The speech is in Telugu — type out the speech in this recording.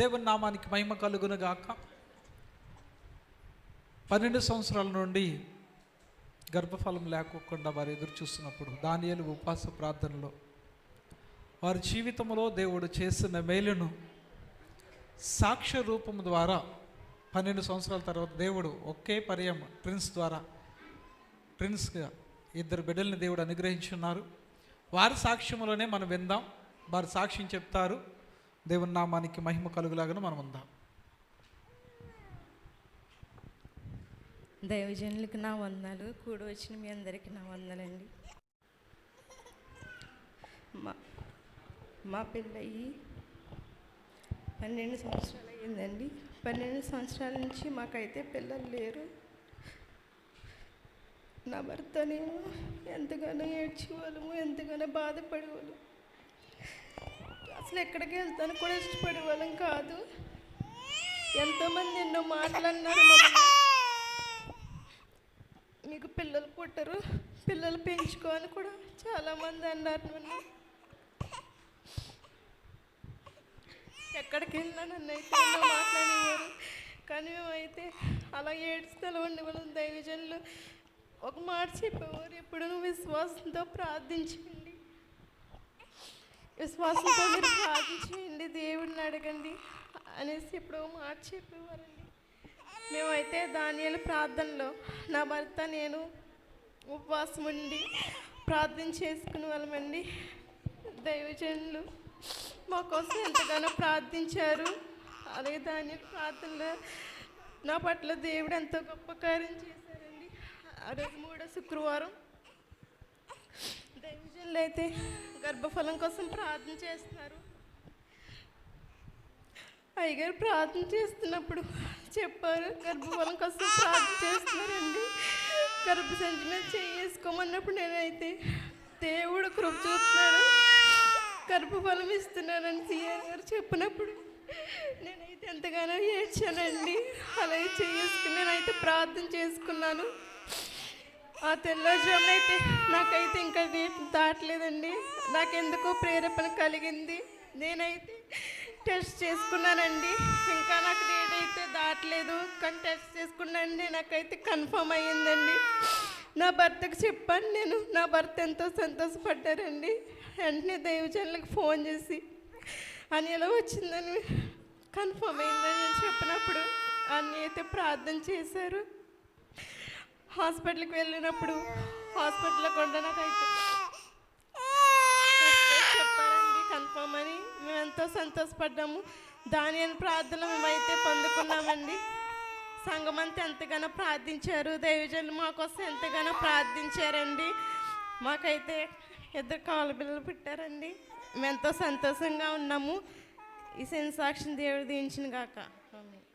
దేవుని నామానికి మహిమ కలుగును గాక. 12 సంవత్సరాల నుండి గర్భఫలం లేకోకుండా వారు ఎదురు చూస్తున్నప్పుడు దానియేలు ఉపవాస ప్రార్థనలో వారి జీవితంలో దేవుడు చేసిన మేలును సాక్ష్య రూపం ద్వారా 12 సంవత్సరాల తర్వాత దేవుడు ఒకే పర్యం ట్విన్స్గా 2 బిడ్డల్ని దేవుడు అనుగ్రహించున్నారు. వారి సాక్ష్యంలోనే మనం విందాం. వారి సాక్ష్యం చెప్తారు. దేవుని నామానికి మహిమ కలుగులాగా మనం ఉందాం. దైవజనులకు నా వందనాలు. కూడి వచ్చిన మీ అందరికీ నా వందనండి. మా పిల్లయి 12 సంవత్సరాలు అయ్యిందండి. 12 సంవత్సరాల నుంచి మాకైతే పిల్లలు లేరు. నా భర్త నేను ఎంతగానో ఏడ్చేవాళ్ళము, ఎంతగానో బాధపడేవాళ్ళం. అసలు ఎక్కడికి వెళ్తాను కూడా ఇష్టపడేవాళ్ళం కాదు. ఎంతోమంది ఎన్నో మాట్లాడినారు. మీకు పిల్లలు పుట్టరు, పిల్లలు పెంచుకోని కూడా చాలామంది అన్నారు. నన్ను ఎక్కడికి వెళ్ళినా నన్ను అయితే ఎన్నో మాట్లాడేవారు. కానీ మేమైతే అలా ఏడుస్తూ ఉండేవాళ్ళం. దైవజనులు ఒక మాట చెప్పేవారు, ఎప్పుడు విశ్వాసంతో ప్రార్థించండి, విశ్వాసంతో మీరు ప్రార్థించండి, దేవుడిని అడగండి అనేసి ఎప్పుడో మాట చెప్పేవారండి. మేమైతే దానియేలు ప్రార్థనలో నా భర్త నేను ఉపవాసం ఉండి ప్రార్థన చేసుకునే వాళ్ళమండి. దైవజనులు మా కోసం ఎంతగానో ప్రార్థించారు. అలాగే దానియేలు ప్రార్థనలో నా పట్ల దేవుడు ఎంతో గొప్ప కార్యం చేశారండి. ఆ రోజు 3వ శుక్రవారం దైవజనులు అయితే గర్భఫలం కోసం ప్రార్థన చేస్తున్నారు. అయ్యగారు ప్రార్థన చేస్తున్నప్పుడు చెప్పారు, గర్భఫలం కోసం ప్రార్థన చేస్తున్నారండి, గర్భసంచి మీద చేసుకోమన్నప్పుడు నేనైతే దేవుడు కృప చూస్తున్నాడు, గర్భఫలం ఇస్తున్నానని సిఆర్ గారు చెప్పినప్పుడు నేనైతే ఎంతగానో ఏడ్చానండి. అలాగే చేసుకుని నేనైతే ప్రార్థన చేసుకున్నాను. ఆ తెల్లజామునైతే నాకైతే ఇంకా డేట్ దాటలేదండి. నాకెందుకో ప్రేరేపణ కలిగింది. నేనైతే టెస్ట్ చేసుకున్నానండి. ఇంకా నాకు డేట్ అయితే దాటలేదు, కానీ టెస్ట్ చేసుకున్నానండి. నాకైతే కన్ఫర్మ్ అయ్యిందండి. నా భర్తకు చెప్పాను నేను. నా భర్త ఎంతో సంతోషపడ్డారండి. వెంటనే దైవజనులకు ఫోన్ చేసి అని ఎలా వచ్చిందని కన్ఫర్మ్ అయిందని నేను చెప్పినప్పుడు అన్నీ అయితే ప్రార్థన చేశారు. హాస్పిటల్కి వెళ్ళినప్పుడు హాస్పిటల్లో కూడా నాకైతే చెప్పారండి కన్ఫర్మ్ అని. మేము ఎంతో సంతోషపడ్డాము. దానియేలు ప్రార్థనలు మేమైతే పొందుకున్నామండి. సంఘం అంతా ఎంతగానో ప్రార్థించారు. దైవజనులు మా కోసం ఎంతగానో ప్రార్థించారండి. మాకైతే 2 కాళ్ళ పిల్లలు పుట్టారండి. మేము ఎంతో సంతోషంగా ఉన్నాము. ఈ సాక్షిని దేవుడు దీవించును గాక. ఆమేన్.